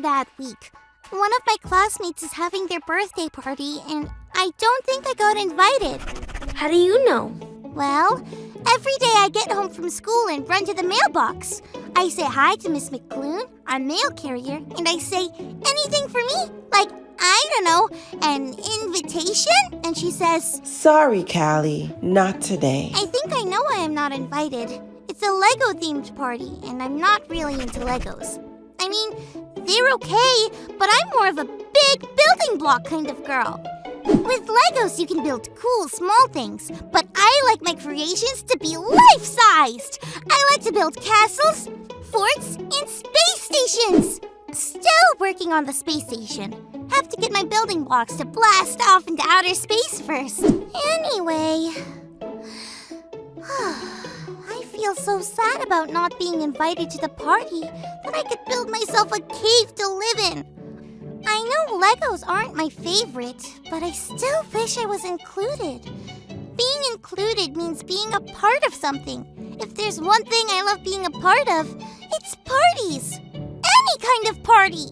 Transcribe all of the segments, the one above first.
bad week. One of my classmates is having their birthday party, and I don't think I got invited. How do you know? Well, every day I get home from school and run to the mailbox. I say hi to Miss McClune, our mail carrier, and I say, anything for me? Like, I don't know, an invitation? And she says, Sorry, Callie, not today. I think I know why I'm not invited. It's a Lego-themed party, and I'm not really into Legos. I mean, they're okay, but I'm more of a big building block kind of girl. With Legos, you can build cool, small things, but I like my creations to be life-sized. I like to build castles, forts, and space stations. Still working on the space station. Have to get my building blocks to blast off into outer space first. Anyway, I feel so sad about not being invited to the party that I could build myself a cave to live in. I know Legos aren't my favorite, but I still wish I was included. Being included means being a part of something. If there's one thing I love being a part of, it's parties. Any kind of party.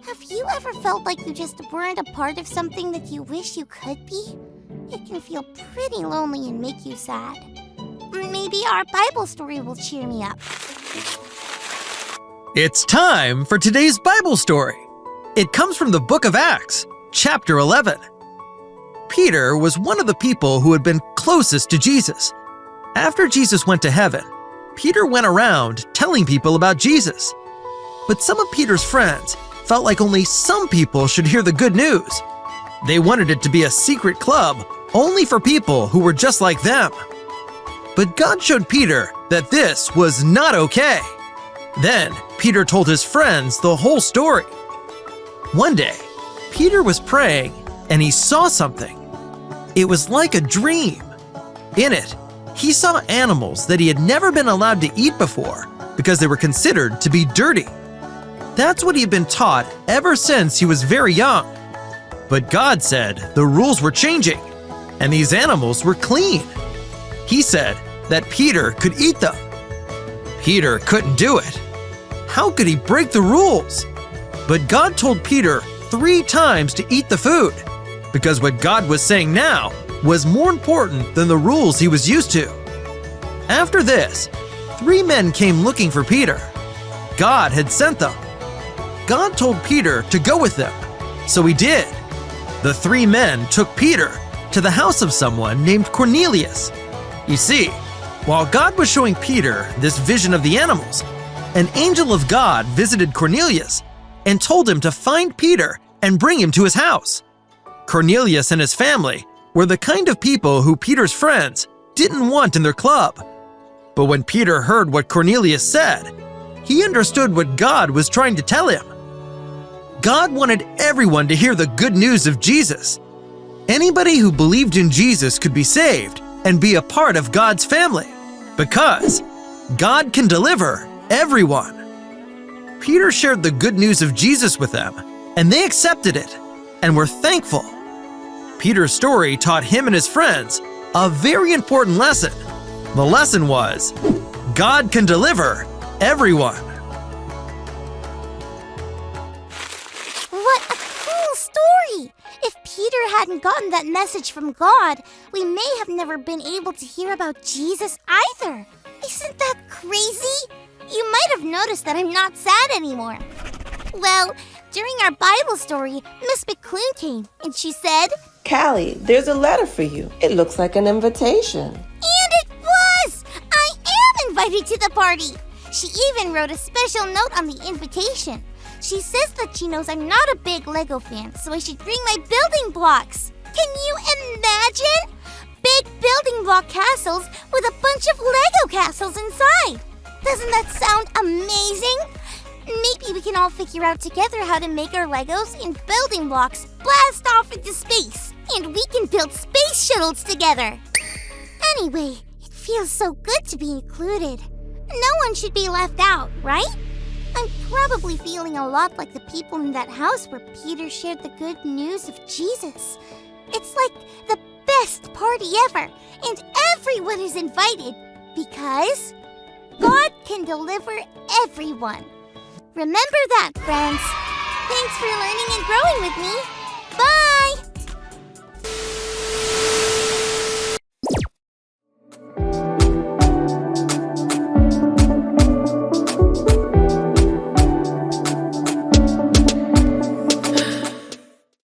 Have you ever felt like you just weren't a part of something that you wish you could be? It can feel pretty lonely and make you sad. Maybe our Bible story will cheer me up. It's time for today's Bible story. It comes from the book of Acts, chapter 11. Peter was one of the people who had been closest to Jesus. After Jesus went to heaven, Peter went around telling people about Jesus. But some of Peter's friends felt like only some people should hear the good news. They wanted it to be a secret club only for people who were just like them. But God showed Peter that this was not okay. Then Peter told his friends the whole story. One day, Peter was praying and he saw something. It was like a dream. In it, he saw animals that he had never been allowed to eat before because they were considered to be dirty. That's what he had been taught ever since he was very young. But God said the rules were changing and these animals were clean. He said that Peter could eat them. Peter couldn't do it. How could he break the rules? But God told Peter 3 times to eat the food, because what God was saying now was more important than the rules he was used to. After this, 3 men came looking for Peter. God had sent them. God told Peter to go with them, so he did. The 3 men took Peter to the house of someone named Cornelius. You see, while God was showing Peter this vision of the animals, an angel of God visited Cornelius and told him to find Peter and bring him to his house. Cornelius and his family were the kind of people who Peter's friends didn't want in their club. But when Peter heard what Cornelius said, he understood what God was trying to tell him. God wanted everyone to hear the good news of Jesus. Anybody who believed in Jesus could be saved and be a part of God's family, because God can deliver everyone. Peter shared the good news of Jesus with them, and they accepted it and were thankful. Peter's story taught him and his friends a very important lesson. The lesson was, God can deliver everyone. What a cool story! If Peter hadn't gotten that message from God, we may have never been able to hear about Jesus either. Isn't that crazy? You might have noticed that I'm not sad anymore. Well, during our Bible story, Miss McClune came and she said, Callie, there's a letter for you. It looks like an invitation. And it was! I am invited to the party! She even wrote a special note on the invitation. She says that she knows I'm not a big Lego fan, so I should bring my building blocks. Can you imagine? Big building block castles with a bunch of Lego castles inside. Doesn't that sound amazing? Maybe we can all figure out together how to make our Legos and building blocks blast off into space, and we can build space shuttles together. Anyway, it feels so good to be included. No one should be left out, right? I'm probably feeling a lot like the people in that house where Peter shared the good news of Jesus. It's like the best party ever, and everyone is invited because God can deliver everyone. Remember that, friends. Thanks for learning and growing with me.